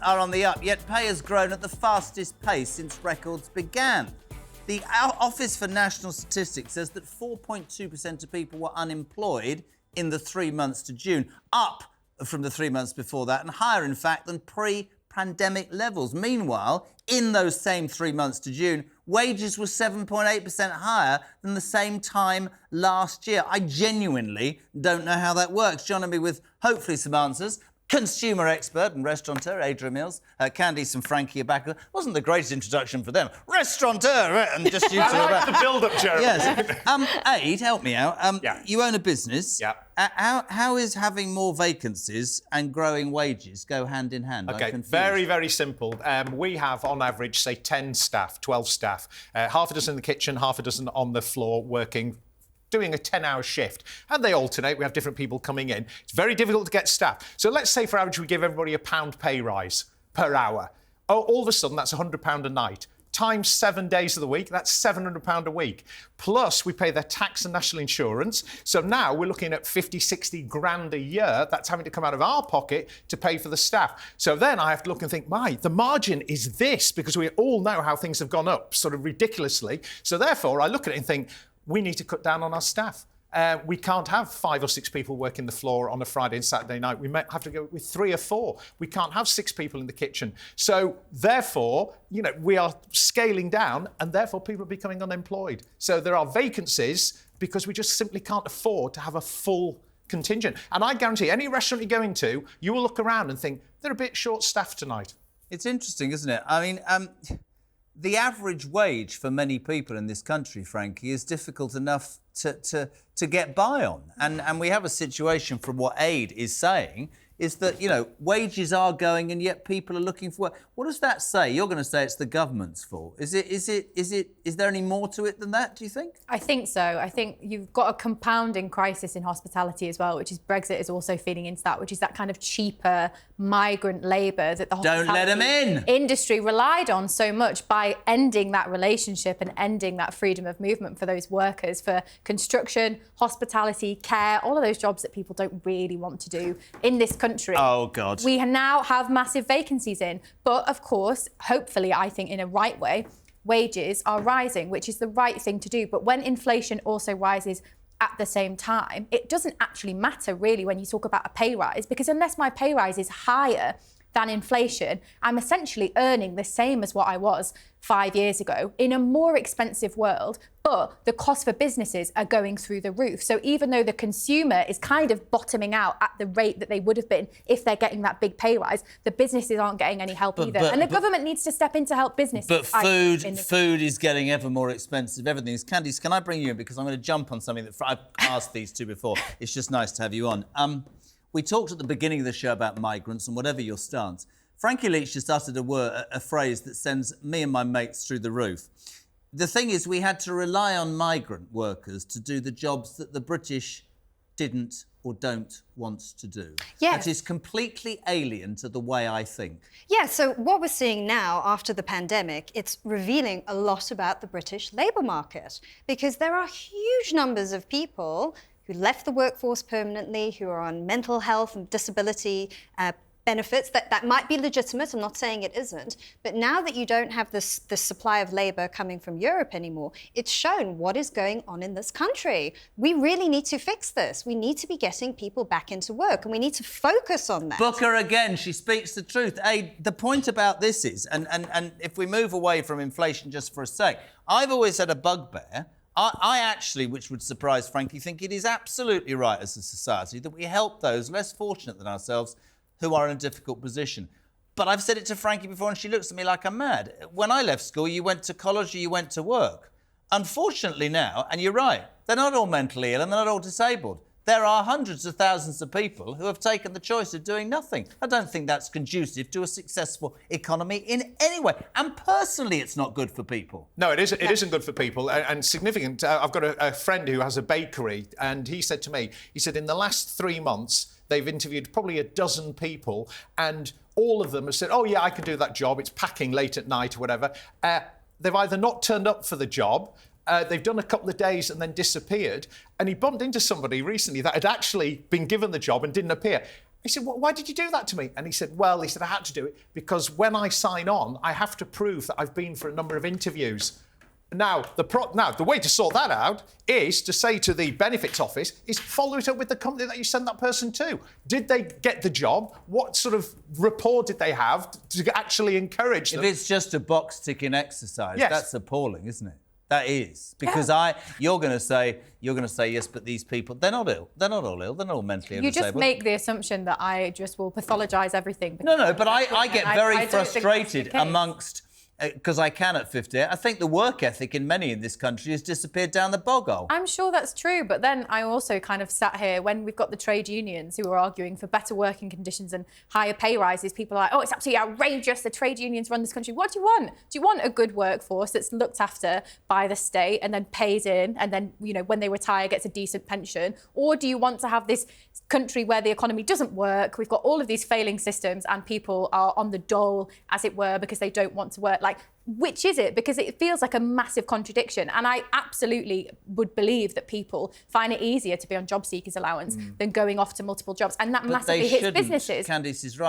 are on the up, yet pay has grown at the fastest pace since records began. The Office for National Statistics says that 4.2% of people were unemployed in the 3 months to June, up from the 3 months before that, and higher, in fact, than pre-pandemic levels. Meanwhile, in those same 3 months to June, wages were 7.8% higher than the same time last year. I genuinely don't know how that works. Joining me with hopefully some answers, consumer expert and restaurateur Adrian Mills. Candice and Frankie are back. Wasn't the greatest introduction for them. Restaurateur, and just you two. I like the build-up, Jeremy. Yes. Aid, help me out. Yeah. You own a business. Yeah. How is having more vacancies and growing wages go hand in hand? OK, very, very simple. We have, on average, say 10 staff, 12 staff. Half a dozen in the kitchen, half a dozen on the floor working, doing a 10-hour shift, and they alternate. We have different people coming in. It's very difficult to get staff. So let's say, for average, we give everybody a £1 pay rise per hour. Oh, all of a sudden, that's £100 a night. Times 7 days of the week, that's £700 a week. Plus, we pay their tax and national insurance. So now we're looking at 50, 60 grand a year. That's having to come out of our pocket to pay for the staff. So then I have to look and think, the margin is this, because we all know how things have gone up sort of ridiculously. So therefore, I look at it and think, we need to cut down on our staff. We can't have 5 or 6 people working the floor on a Friday and Saturday night. We might have to go with 3 or 4. We can't have 6 people in the kitchen. So therefore, we are scaling down, and therefore people are becoming unemployed. So there are vacancies because we just simply can't afford to have a full contingent. And I guarantee any restaurant you go into, you will look around and think, they're a bit short-staffed tonight. It's interesting, isn't it? I mean, the average wage for many people in this country, Frankie, is difficult enough to get by on. And we have a situation, from what Aid is saying, is that, wages are going and yet people are looking for work. What does that say? You're going to say it's the government's fault. Is there any more to it than that, do you think? I think so. I think you've got a compounding crisis in hospitality as well, which is Brexit is also feeding into that, which is that kind of cheaper migrant labour that the Don't let them in. Industry relied on so much, by ending that relationship and ending that freedom of movement for those workers, for construction, hospitality, care, all of those jobs that people don't really want to do in this country. Oh, God. We now have massive vacancies in. But, of course, hopefully, I think in a right way, wages are rising, which is the right thing to do. But when inflation also rises at the same time, it doesn't actually matter, really, when you talk about a pay rise, because unless my pay rise is higher than inflation, I'm essentially earning the same as what I was 5 years ago in a more expensive world, but the costs for businesses are going through the roof. So even though the consumer is kind of bottoming out at the rate that they would have been if they're getting that big pay rise, the businesses aren't getting any help either. And the government needs to step in to help businesses. But food is getting ever more expensive. Everything is. Candice, can I bring you in? Because I'm going to jump on something that I've asked these two before. It's just nice to have you on. We talked at the beginning of the show about migrants, and whatever your stance, Frankie Leach just uttered a phrase that sends me and my mates through the roof. The thing is, we had to rely on migrant workers to do the jobs that the British didn't or don't want to do. Yes. That is completely alien to the way I think. Yeah, so what we're seeing now after the pandemic, it's revealing a lot about the British labour market, because there are huge numbers of people who left the workforce permanently, who are on mental health and disability benefits that might be legitimate. I'm not saying it isn't. But now that you don't have this supply of labour coming from Europe anymore, it's shown what is going on in this country. We really need to fix this. We need to be getting people back into work, and we need to focus on that. Book her again. She speaks the truth. The point about this is, and if we move away from inflation just for a sec, I've always had a bugbear. I actually, which would surprise Frankie, think it is absolutely right as a society that we help those less fortunate than ourselves who are in a difficult position. But I've said it to Frankie before, and she looks at me like I'm mad. When I left school, you went to college or you went to work. Unfortunately now, and you're right, they're not all mentally ill and they're not all disabled. There are hundreds of thousands of people who have taken the choice of doing nothing. I don't think that's conducive to a successful economy in any way. And personally, it's not good for people. No, it isn't good for people. And significant. I've got a friend who has a bakery, and he said to me, in the last 3 months, they've interviewed probably a dozen people, and all of them have said, oh, yeah, I can do that job. It's packing late at night or whatever. They've either not turned up for the job, they've done a couple of days and then disappeared. And he bumped into somebody recently that had actually been given the job and didn't appear. He said, well, why did you do that to me? And he said, well, I had to do it because when I sign on, I have to prove that I've been for a number of interviews. Now, the way to sort that out is to say to the benefits office, is follow it up with the company that you sent that person to. Did they get the job? What sort of rapport did they have to actually encourage them? If it's just a box-ticking exercise, Yes. that's appalling, isn't it? That is. Because you're going to say, yes, but these people, they're not ill. They're not all ill. They're not all mentally You disabled. just make the assumption that I just will pathologise everything. No, but I get very I don't think that's the frustrated case. amongst, because I can at 50. I think the work ethic in many in this country has disappeared down the bog hole. I'm sure that's true, but then I also kind of sat here when we've got the trade unions who are arguing for better working conditions and higher pay rises. People are like, oh, it's absolutely outrageous. The trade unions run this country. What do you want? Do you want a good workforce that's looked after by the state and then pays in and then, when they retire gets a decent pension? Or do you want to have this country where the economy doesn't work? We've got all of these failing systems and people are on the dole, as it were, because they don't want to work. Like, which is it? Because it feels like a massive contradiction. And I absolutely would believe that people find it easier to be on job seekers allowance than going off to multiple jobs. And that But massively they hits shouldn't. businesses. Candice is right.